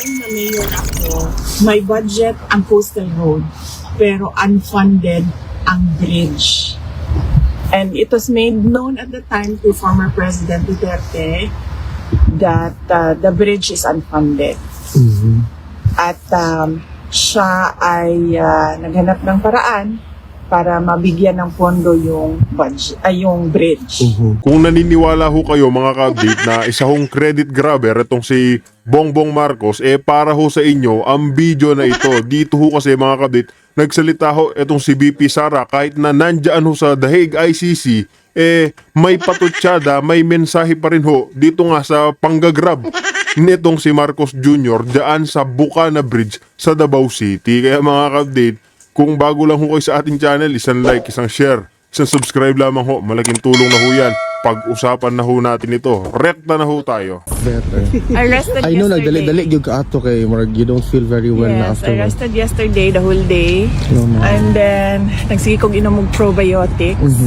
time na mayor ako, may budget ang coastal road, pero unfunded ang bridge. And it was made known at the time to former President Duterte that the bridge is unfunded. At siya ay naghanap ng paraan para mabigyan ng pondo yung budget, yung bridge. Kung naniniwala ho kayo mga ka-update na isa hong credit grabber itong si Bongbong Marcos, para ho sa inyo ang video na ito. Dito ho kasi mga ka-update, nagsalita ho itong si BP Sara kahit na nandyan ho sa The Hague ICC, may patutsada, may mensahe pa rin ho dito nga sa panggagrab nitong si Marcos Jr. dyan sa Bukana Bridge sa Davao City. Kaya mga ka-update, kung bago lang ho kayo sa ating channel, isang like, isang share, isang subscribe lamang ho. Malaking tulong na ho yan. Pag-usapan na ho natin ito. Rekta na ho tayo. Better. Arrested I know, yesterday. nagdali-dali yung kaato kay Mark. You don't feel very well na Yes, afterwards. arrested yesterday, the whole day. No, no. And then, nagsige kong inom og probiotics.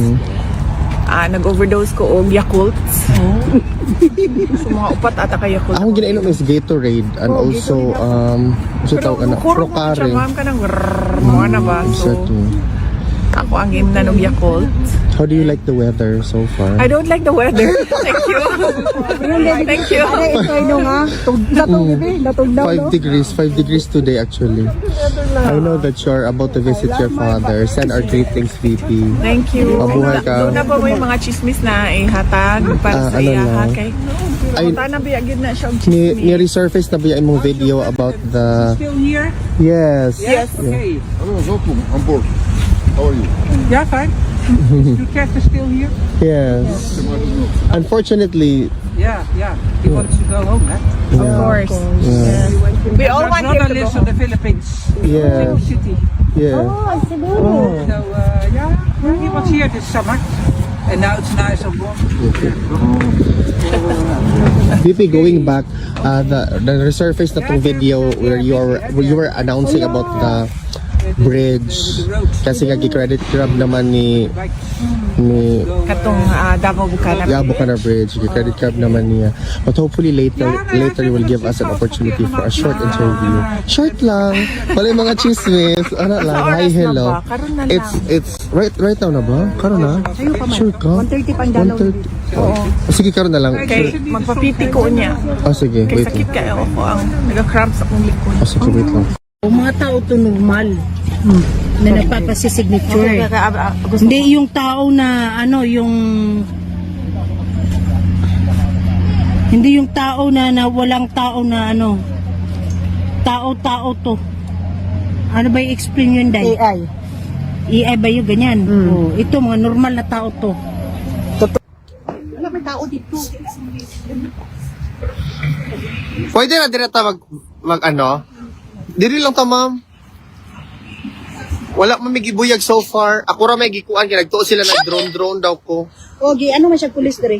Nag-overdose ko og Yakults. So, mga upat ata ka Yakult. Akong ginainom is Gatorade and also, so tawag ka na, Procare. Ma'am ka ng mga na ba? So, ako ang imnan og Yakult. How do you like the weather so far? I don't like the weather. Thank you. Thank you. 5 degrees today actually. I know that you're about to visit your father. Send our greetings, VP. Thank you. Mabuhay ka. Doon na pa may mga chismis na ihatag para sa ano iya. na? Kay, Ay- punta na biyagin na siya og chismis. Ni-resurface na ba yung mong video about the... Still here? Yes. Yes. Okay. Hello, welcome on board. How are you? Yeah, fine. Your cat is still here? Yes. Unfortunately, Yeah. He wants to go home, huh? Of course. yeah. We all want him Brother to go lives in the Philippines. Yeah. Cebu City. Yeah. So, he was here this summer. And now it's nice and warm. VP, going back, the resurface na tong video where you were announcing about the bridge kasi nga gi-credit grab naman ni Katong Davao Bukana. Bukana Bridge, gi-credit grab naman niya, but hopefully later you will give us an opportunity for a short interview. Short lang, wala yung mga chismis, ano lang, hi, hello. Karon na lang. It's right now na ba? Karon na? Sure ka? 1:30 pang dalaw. 1:30. Oh, sige, karon na lang. Kay magpapiti ko niya. Oh, sige, Kay wait sakit lang. kayo ako ang nagka-cramp sa akong likod. Oh, sige, wait lang. O mga tao to normal na nagpapasisignature. Hindi yung tao na ano, hindi yung tao na walang tao na ano, tao to. Ano ba i-explain yun, Day? AI ba yun, ganyan? Oh, ito, mga normal na tao to. Wala may tao dito. Pwede na direta mag ano? Diri lang ta, ma'am. Wala man may gibuyag so far. Ako ra may gikuan kay nagtuo sila nag drone daw ko. Okay, ano man siya pulis dere?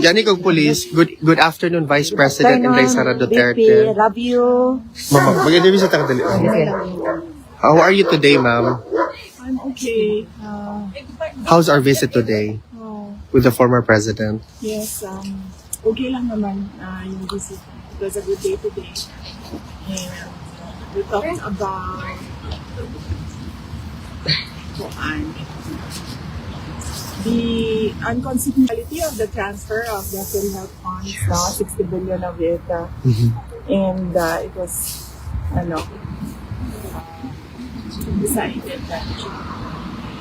Yani kog police. Good afternoon, Vice President Inday Sara Duterte. Love you. Mama, mag-interview sa dali. How are you today, ma'am? I'm okay. How's our visit today with the former president? Yes, okay lang naman yung visit. It was a good day today. And we talked about the unconstitutionality of the transfer of the PhilHealth funds, 60 billion of it. And it was, decided that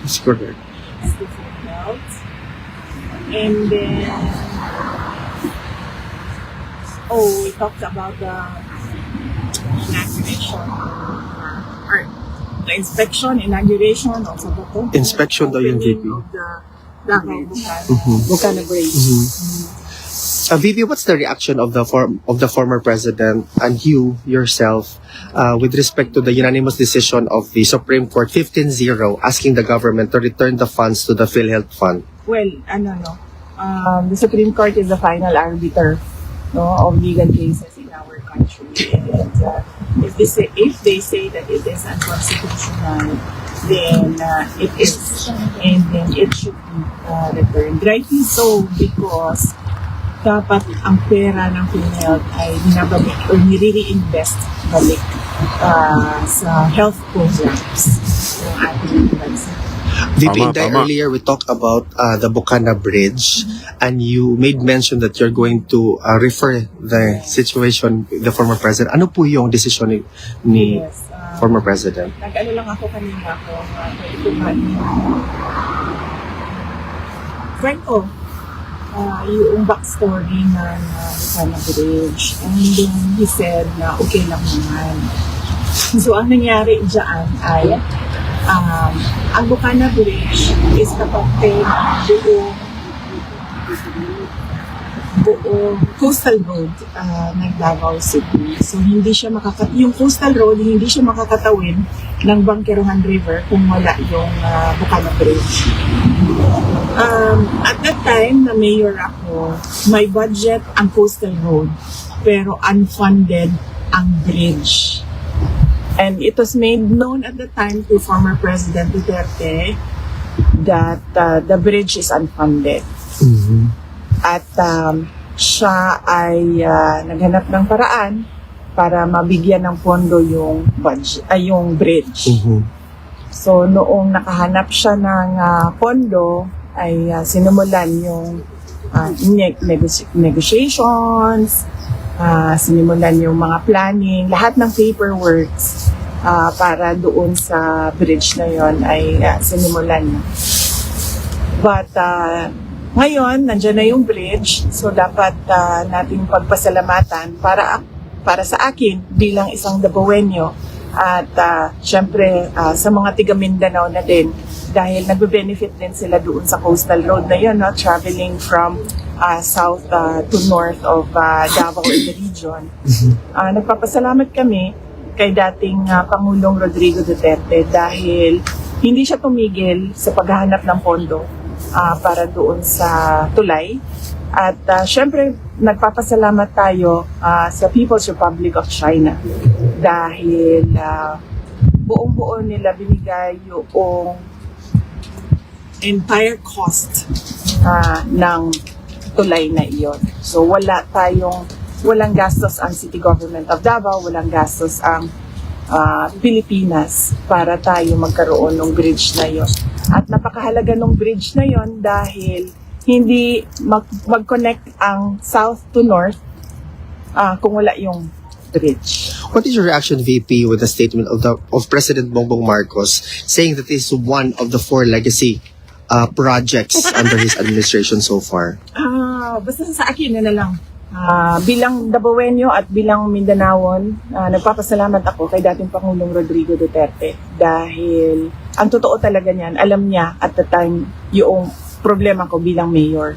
It's correct. it's the PhilHealth. And then, we talked about the inauguration or the inauguration also the Inspection daw yung VP. of the Davao Bukana Bridge. VP, what's the reaction of the former president and you yourself with respect to the unanimous decision of the Supreme Court 15-0 asking the government to return the funds to the PhilHealth Fund? Well, the Supreme Court is the final arbiter of legal cases in our country. And if they say that it is unconstitutional, then it is, and then it should be returned. Rightly so, because dapat ang pera ng PhilHealth ay binabalik o nire-reinvest balik sa health programs ng ating bansa. VP Tama, Inday, tama. earlier we talked about the Bukana Bridge, and you made mention that you're going to refer the situation with the former president. Ano po yung decision ni Yes, former president? nag-ano lang ako kanina kung ito ba kwento yung backstory ng Bukana Bridge. And then he said na okay lang naman. So ang nangyari dyan ay ang Bukana Bridge is kapatid ng buong coastal road ng Davao City. So hindi siya yung coastal road hindi siya makakatawin ng Bangkerohan River kung wala yung Bukana Bridge. At that time na mayor ako, may budget ang coastal road pero unfunded ang bridge. And it was made known at the time to former President Duterte that the bridge is unfunded. At siya ay naghanap ng paraan para mabigyan ng pondo yung yung bridge. So noong nakahanap siya ng pondo ay sinimulan yung negotiations, sinimulan yung mga planning, lahat ng paperworks para doon sa bridge na yon ay sinimulan na. But ngayon, nandiyan na yung bridge, so dapat nating pagpasalamatan para sa akin bilang isang Dabawenyo at syempre sa mga tiga Mindanao na din dahil nagbe-benefit din sila doon sa coastal road na yun, no? Traveling from south to north of Davao in the region. Nagpapasalamat kami kay dating Pangulong Rodrigo Duterte dahil hindi siya tumigil sa paghahanap ng pondo para doon sa tulay. At syempre, nagpapasalamat tayo sa People's Republic of China dahil buong-buo nila binigay yung entire cost ng tulay na iyon. So walang gastos ang City Government of Davao, walang gastos ang Pilipinas para tayo magkaroon ng bridge na yon. At napakahalaga ng bridge na yon dahil hindi mag-connect ang south to north kung wala yung bridge. What is your reaction, VP, with the statement of President Bongbong Marcos saying that this is one of the 4 legacy projects under his administration so far? Basta sa akin na lang. Bilang Dabawenyo at bilang Mindanaon, nagpapasalamat ako kay dating Pangulong Rodrigo Duterte dahil ang totoo talaga niyan, alam niya at the time yung problema ko bilang mayor.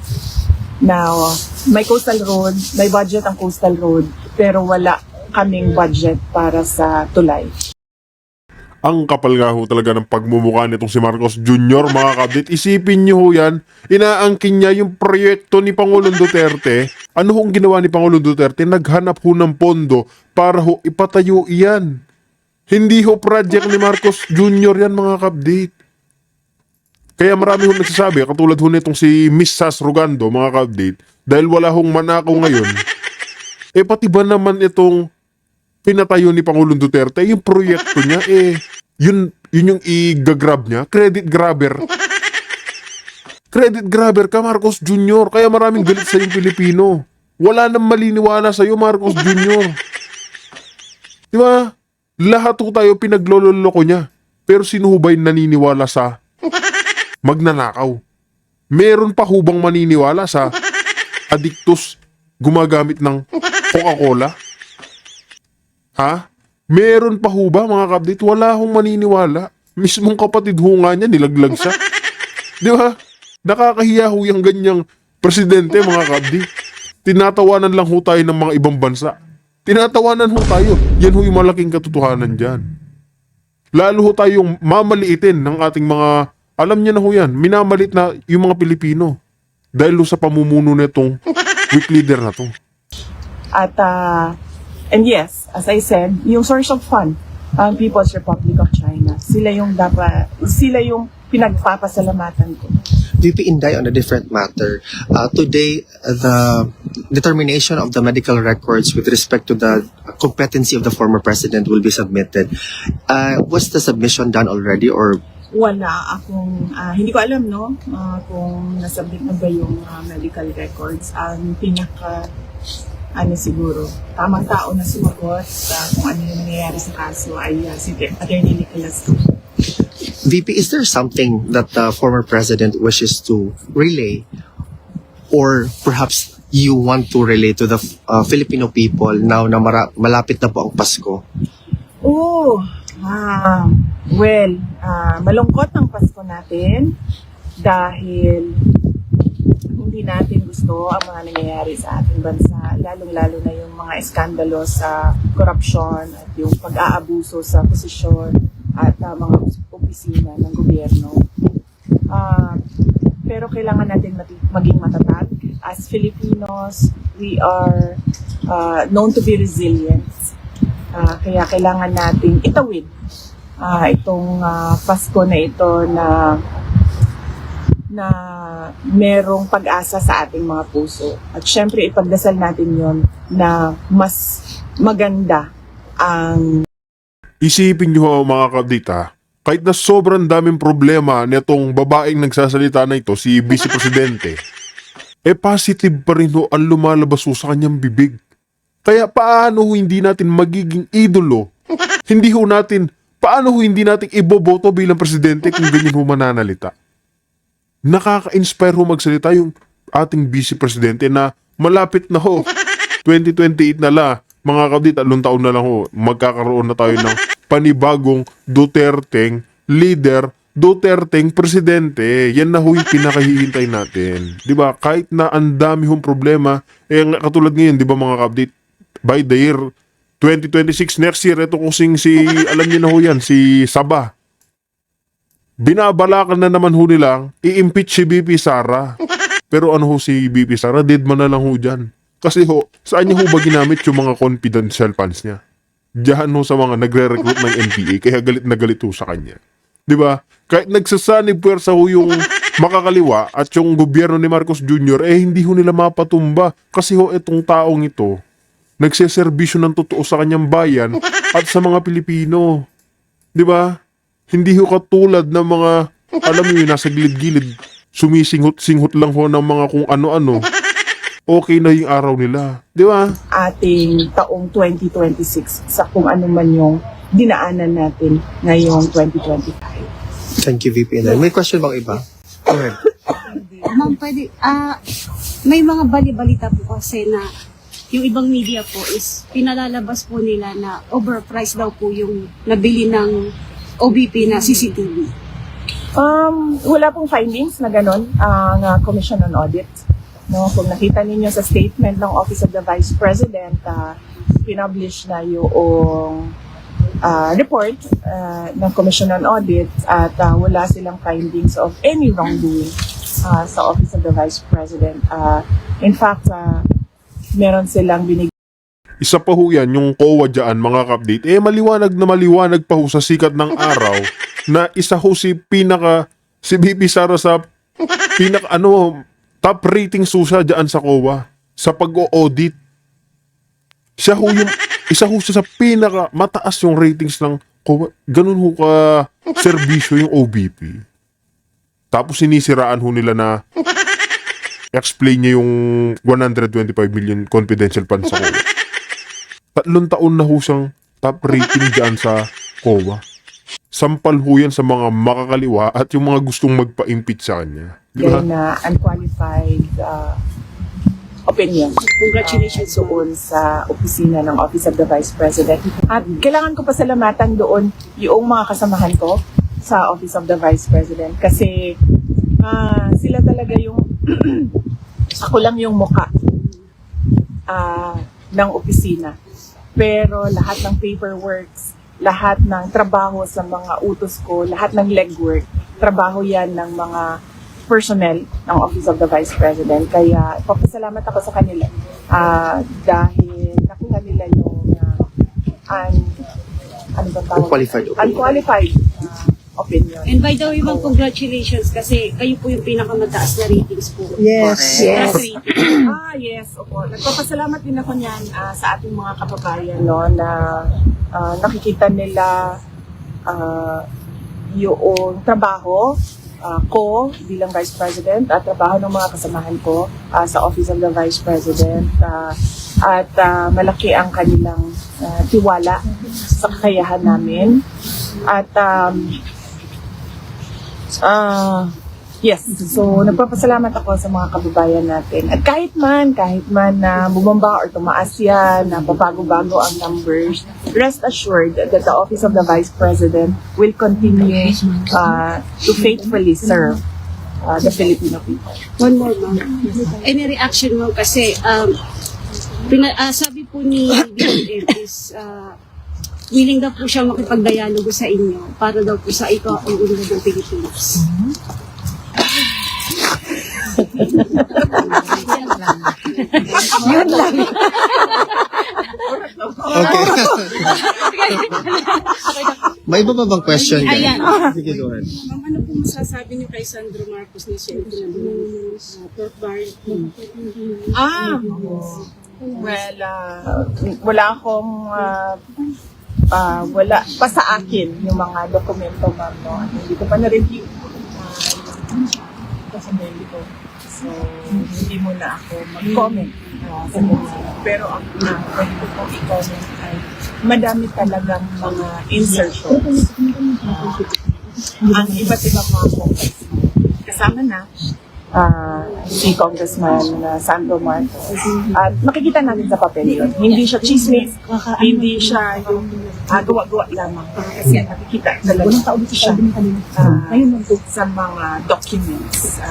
Now, may coastal road, may budget ang coastal road, pero wala kaming budget para sa tulay. Ang kapal nga ho talaga ng pagmumukha nitong si Marcos Jr. mga kabit. Isipin nyo ho yan, inaangkin niya yung proyekto ni Pangulong Duterte. Ano hong ginawa ni Pangulong Duterte? Naghanap ho ng pondo para ho ipatayo iyan. Hindi ho project ni Marcos Jr. yan mga kabit. Kaya marami ho nagsasabi, katulad ho nitong si Miss Sas Rogando mga kabit, dahil wala hong manakaw ngayon, pati ba naman itong pinatayo ni Pangulong Duterte, yung proyekto niya, yun yung i-grab niya, credit grabber. Credit grabber ka, Marcos Jr. Kaya maraming galit sa yung Pilipino. Wala nang maliniwala sa iyo, Marcos Jr. Di ba? Lahat ho tayo pinaglololoko niya. Pero sino ho ba yung naniniwala sa magnanakaw? Meron pa hubang maniniwala sa addictus gumagamit ng Coca-Cola? Ha? Meron pa ho ba mga kabdit? Wala hong maniniwala. Mismong kapatid ho nga niya, nilaglag siya. Di ba? Nakakahiya ho yung ganyang presidente mga kabdit. Tinatawanan lang ho tayo ng mga ibang bansa. Tinatawanan ho tayo. Yan ho yung malaking katotohanan dyan. Lalo ho tayong mamaliitin ng ating mga, alam niya na ho yan, minamalit na yung mga Pilipino. Dahil ho sa pamumuno netong weak leader na to. At and yes, as I said, yung source of fund, ang People's Republic of China, sila yung pinagpapasalamatan ko. VP Inday, on a different matter, today the determination of the medical records with respect to the competency of the former president will be submitted. Was the submission done already, or Wala akong, hindi ko alam, no, kung nasubmit na ba yung medical records. Ang siguro, tamang tao na sumagot kung ano yung nangyayari sa kaso ay si Attorney Nicolas. VP, is there something that the former president wishes to relay, or perhaps you want to relay to the Filipino people now na malapit na po ang Pasko? Malungkot ang Pasko natin dahil hindi natin gusto ang mga nangyayari sa ating bansa, lalong-lalo na yung mga iskandalo sa korupsyon at yung pag-aabuso sa posisyon at mga opisina ng gobyerno. Pero kailangan natin maging matatag. As Filipinos, we are known to be resilient. Kaya kailangan nating itawid itong Pasko na ito na merong pag-asa sa ating mga puso. At syempre, ipagdasal natin yon na mas maganda ang... Isipin nyo mga kabdita, kahit na sobrang daming problema nitong babaeng nagsasalita na ito, si Vice Presidente, positive pa rin ang lumalabas sa kanyang bibig. Kaya paano hindi natin magiging idolo? Paano hindi natin iboboto bilang presidente kung ganyan mananalita? Nakaka-inspire magsalita yung ating Vice Presidente na malapit na 2028 na mga kabdit, 3 taon na lang magkakaroon na tayo ng panibagong Duterteng leader, Duterteng presidente. Yan na yung pinakahihintay natin. Diba? Kahit na ang dami problema, katulad ngayon, diba mga kabdit, by the year 2026, next year, ito kusing alam niyo na yan, si Saba. Binabalakan na naman nilang i-impeach si BP Sara. Pero si BP Sara, dead man na lang dyan. Kasi saan niya ba ginamit yung mga confidential funds niya? Diyan sa mga nagre-recruit ng NPA, kaya galit na galit sa kanya. Diba? Kahit nagsasanib puwersa yung makakaliwa at yung gobyerno ni Marcos Jr., hindi nila mapatumba. Kasi itong taong ito, nagseserbisyo ng totoo sa kanyang bayan at sa mga Pilipino. Diba? Hindi katulad ng mga, alam niyo, nasa gilid-gilid, sumisinghot-singhot lang ng mga kung ano-ano. Okay na yung araw nila. Di ba? Ating taong 2026 sa kung ano man yung dinaanan natin ngayong 2025. Thank you, VP Inday. May question bang iba? Go ahead. Ma'am, pwede, may mga bali-balita po kasi na yung ibang media po is pinalalabas po nila na overpriced daw po yung nabili ng OBP na CCTV. Wala pong findings na ganun ang Commission on Audit. No, kung nakita ninyo sa statement ng Office of the Vice President, pinublish na yung report ng Commission on Audit at wala silang findings of any wrongdoing sa Office of the Vice President. In fact, meron silang Isa pa yan, yung COA dyan, mga kapdate, maliwanag na maliwanag pa sa sikat ng araw na isa si BP Sara sa top rating siya dyan sa COA sa pag-o-audit. Isa sa mataas yung ratings ng COA. Ganun ka serbisyo yung OBP. Tapos sinisiraan nila na explain niya yung 125 million confidential funds sa COA. 3 taon na siyang top rating dyan sa COA. Sampal yan sa mga makakaliwa at yung mga gustong magpa-impeach sa kanya. Diba? na unqualified opinion. Congratulations doon sa opisina ng Office of the Vice President. At kailangan ko pasalamatan doon yung mga kasamahan ko sa Office of the Vice President kasi sila talaga yung ako lang yung muka ng opisina. Pero lahat ng paperworks, lahat ng trabaho sa mga utos ko, lahat ng legwork, trabaho yan ng mga personnel ng Office of the Vice President. Kaya papasalamat ako sa kanila dahil nakuha nila yung unqualified opinion. And by the way, ma'am, congratulations kasi kayo po yung pinakamataas na ratings po. Yes, Taas rating. Yes, opo. Nagpapasalamat din ako niyan sa ating mga kababayan, no, na nakikita nila yung trabaho ko bilang Vice President at trabaho ng mga kasamahan ko sa Office of the Vice President at malaki ang kanilang tiwala sa kakayahan namin at yes, so nagpapasalamat ako sa mga kababayan natin. At kahit man na bumaba or tumaas yan, na bago-bago ang numbers, rest assured that the Office of the Vice President will continue to faithfully serve the Filipino people. One more, ma'am. Any reaction mo kasi sabi po ni BBM is willing daw po siya makipag-dialogo sa inyo para daw po sa ikaw ang unod ng Pilipinas. Yun lang. Okay. May iba pa bang question? Ayan. Sige, go ahead. Ma'am, ano po masasabi niyo kay Sandro Marcos na siya yung pork barrel? Well, wala akong wala pa sa akin yung mga dokumento, ma'am, no? Hindi ko pa na-review kasi hindi ko. So, hindi muna ako mag-comment sa ganyan. Pero ang pwede ko pong i-comment ay madami talagang mga insertions. Ang iba't ibang mga congressman. Kasama na si Congressman Sandro Marcos. At makikita natin sa papel yun. Hindi siya chismis, hindi siya yung gawa-gawa lamang. Kasi nakikita talaga siya sa mga documents.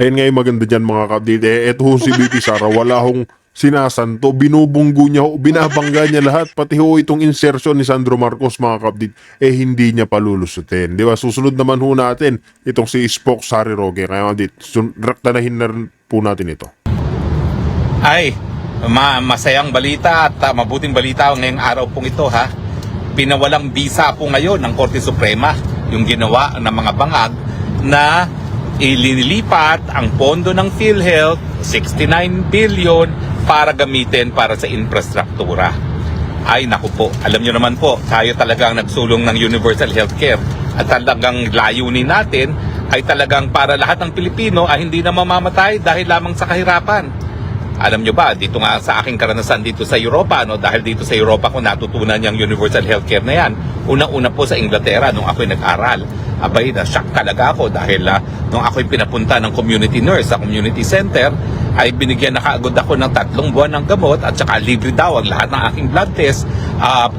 Ayun nga yung maganda dyan mga kapatid. Eto ho si BP Sara, wala hong sinasanto, binubunggo niya ho, binabangga niya lahat, pati ho itong insertion ni Sandro Marcos mga kapatid, hindi niya palulusutin. Di ba? Susunod naman ho natin itong si Spock Sari Roque. Kaya kapatid, raktanahin na rin po natin ito. Ay, masayang balita at mabuting balita ngayong araw pong ito ha. Pinawalang bisa po ngayon ng Korte Suprema yung ginawa ng mga bangag na ililipat ang pondo ng PhilHealth, 69 billion, para gamitin para sa infrastruktura. Ay naku po, alam nyo naman po, tayo talagang nagsulong ng universal healthcare at talagang layunin natin ay talagang para lahat ng Pilipino ay hindi na mamamatay dahil lamang sa kahirapan. Alam nyo ba, dito nga sa aking karanasan dito sa Europa, no, dahil dito sa Europa ko natutunan yung universal healthcare na yan. Unang-una po sa Inglaterra nung ako'y nag-aral. Abay, na-shock talaga ako dahil nung ako'y pinapunta ng community nurse sa community center, ay binigyan na kaagad ako ng 3 buwan ng gamot at saka libre daw ang lahat ng aking blood test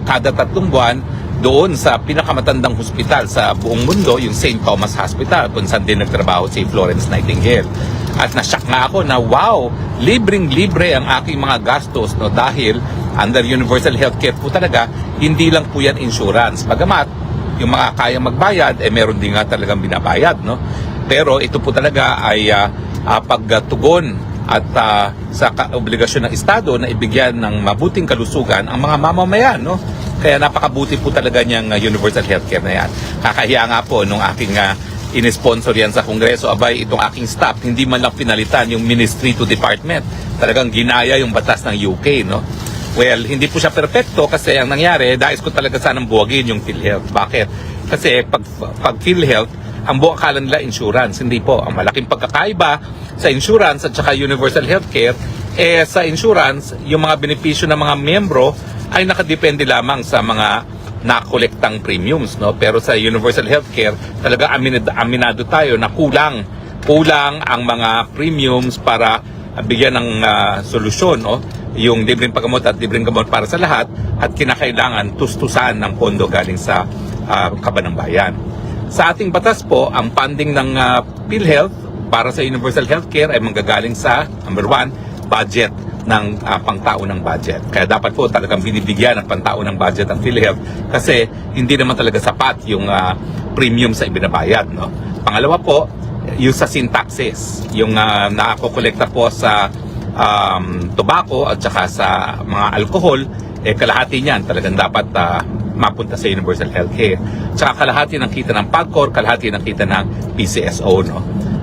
kada 3 buwan doon sa pinakamatandang hospital sa buong mundo, yung St. Thomas Hospital, kung saan din nagtrabaho si Florence Nightingale. At nasyak nga ako na wow, libreng-libre ang aking mga gastos, no, dahil under universal healthcare po talaga, hindi lang po yan insurance. Bagamat yung mga kayang magbayad, meron din nga talagang binabayad, no? Pero ito po talaga ay pagtugon at sa obligasyon ng Estado na ibigyan ng mabuting kalusugan ang mga mamamayan, no? Kaya napakabuti po talaga niyang universal healthcare na yan. Kakahiya nga po nung aking in-sponsor yan sa Kongreso, abay itong aking staff, hindi man lang pinalitan yung ministry to department. Talagang ginaya yung batas ng UK, no? Well, hindi po siya perpekto kasi ang nangyari, dais ko talaga sanang buwagin yung PhilHealth. Bakit? Kasi pag PhilHealth, ang buong akala nila insurance. Hindi po. Ang malaking pagkakaiba sa insurance at saka universal healthcare, sa insurance, yung mga benepisyo ng mga miyembro ay nakadepende lamang sa mga nakolektang premiums, no? Pero sa universal healthcare, talaga aminado tayo na kulang ang mga premiums para bigyan ng solusyon, no? Yung libreng paggamot at libreng gamot para sa lahat at kinakailangan tustusan ng pondo galing sa kaban ng bayan. Sa ating batas po, ang funding ng PhilHealth para sa universal healthcare ay manggagaling sa, number 1, budget ng pangtaunang budget. Kaya dapat po talagang binibigyan ng pangtaunang budget ang PhilHealth kasi hindi naman talaga sapat yung premium sa ibinabayad, no? Pangalawa po, yung sa sin taxes, yung nakakolekta po sa tobacco at saka sa mga alcohol, kalahati niyan talagang dapat mapunta sa universal healthcare. Tsaka kalahati ng kita ng PAGCOR, kalahati ng kita ng PCSO, no?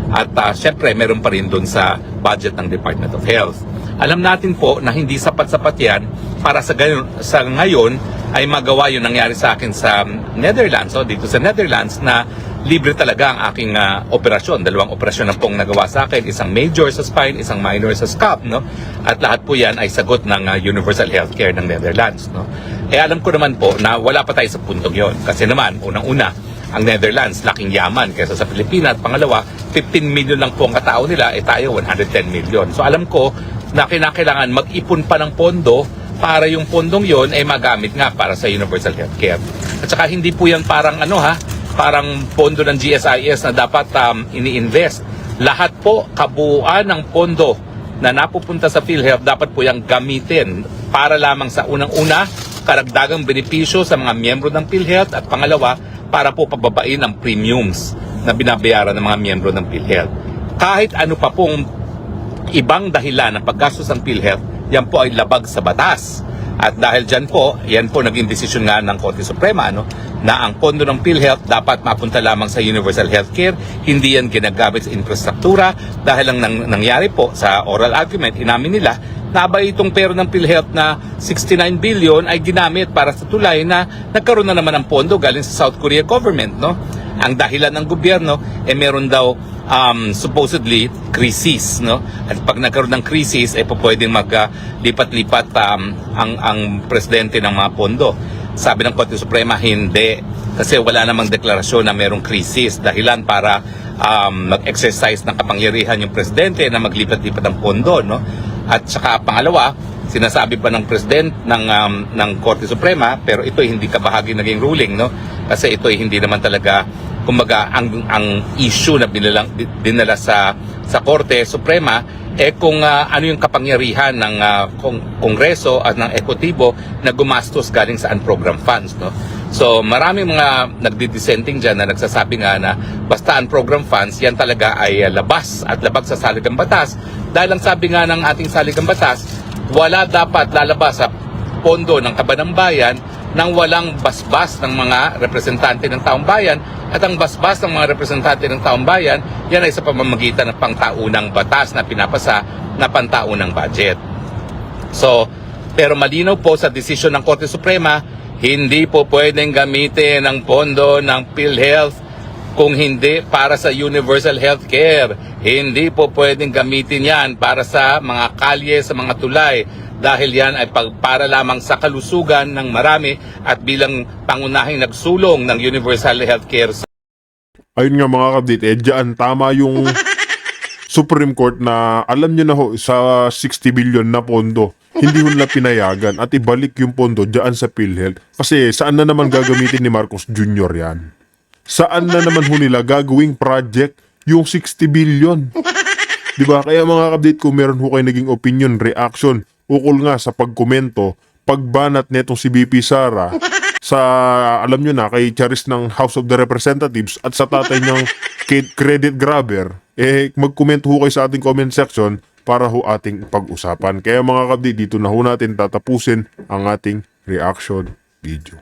At syempre, meron pa rin doon sa budget ng Department of Health. Alam natin po na hindi sapat-sapat yan para sa ngayon ay magawa yung nangyari sa akin sa Netherlands, o dito sa Netherlands, na libre talaga ang aking operasyon. 2 operasyon na pong nagawa sa akin, isang major sa spine, isang minor sa scalp, no? At lahat po yan ay sagot ng universal healthcare ng Netherlands, no? Alam ko naman po na wala pa tayo sa puntong yon. Kasi naman, unang-una, ang Netherlands, laking yaman kaysa sa Pilipinas. At pangalawa, 15 million lang po ang katao nila, tayo 110 million. So alam ko na kinakailangan mag-ipon pa ng pondo para yung pondong yon ay magamit nga para sa universal healthcare. At saka hindi po yan parang parang pondo ng GSIS na dapat ini-invest. Lahat po, kabuuan ng pondo na napupunta sa PhilHealth, dapat po yung gamitin para lamang sa unang-una, karagdagang benepisyo sa mga miyembro ng PhilHealth, at pangalawa, para po pababain ang premiums na binabayaran ng mga miyembro ng PhilHealth. Kahit ano pa pong ibang dahilan ng paggastos ng PhilHealth, yan po ay labag sa batas. At dahil dyan po, yan po naging desisyon nga ng Korte Suprema, na ang pondo ng PhilHealth dapat mapunta lamang sa universal healthcare, hindi yan ginagamit sa infrastruktura. Dahil ang nangyari po sa oral argument, inamin nila na ba itong pera ng PhilHealth na 69 billion ay ginamit para sa tulay na nagkaroon na naman ng pondo galing sa South Korea government, no? Ang dahilan ng gobyerno meron daw supposedly crisis, no? At pag nagkaroon ng crisis po pwedeng maglipat-lipat ang presidente ng mga pondo. Sabi ng Korte Suprema, hindi, kasi wala namang deklarasyon na merong crisis, dahilan para mag-exercise ng kapangyarihan yung presidente na maglipat-lipat ang pondo, no? At saka pangalawa, sinasabi pa ng president ng Korte Suprema, pero ito ay hindi kabahagi naging ruling, no? Kasi ito ay hindi naman talaga, kumbaga, ang issue na dinala sa Korte Suprema kung ano yung kapangyarihan ng Kongreso at ng Ekotibo na gumastos galing sa unprogrammed funds, no? So maraming mga nagdi-dissenting dyan na nagsasabi nga na basta unprogrammed funds, yan talaga ay labas at labag sa saligang batas. Dahil ang sabi nga ng ating saligang batas, wala dapat lalabas sa pondo ng kaban ng bayan nang walang basbas ng mga representante ng taong bayan. At ang basbas ng mga representante ng taong bayan, yan ay sa pamamagitan ng pangtaunang batas na pinapasa na pantaunang budget. So, pero malinaw po sa desisyon ng Korte Suprema, hindi po pwedeng gamitin ang pondo ng PhilHealth kung hindi para sa universal healthcare. Hindi po pwedeng gamitin yan para sa mga kalye, sa mga tulay, dahil yan ay para lamang sa kalusugan ng marami at bilang pangunahing nagsulong ng universal healthcare. Ayun nga mga kabdit, dyan tama yung Supreme Court na alam nyo na ho, sa 60 billion na pondo, hindi ho nila pinayagan at ibalik yung pondo dyan sa PhilHealth. Kasi saan na naman gagamitin ni Marcos Jr. yan? Saan na naman ho nila gagawing project yung 60 billion? Diba? Kaya mga kabdit, kung meron ho kayo naging opinion, reaction, ukol nga sa pagkomento, pagbanat netong si BP Sara sa, alam nyo na, kay Charis ng House of the Representatives at sa tatay niyang credit grabber, magkomento ho kayo sa ating comment section para ho ating pag-usapan. Kaya mga kabdi, dito na ho natin tatapusin ang ating reaction video.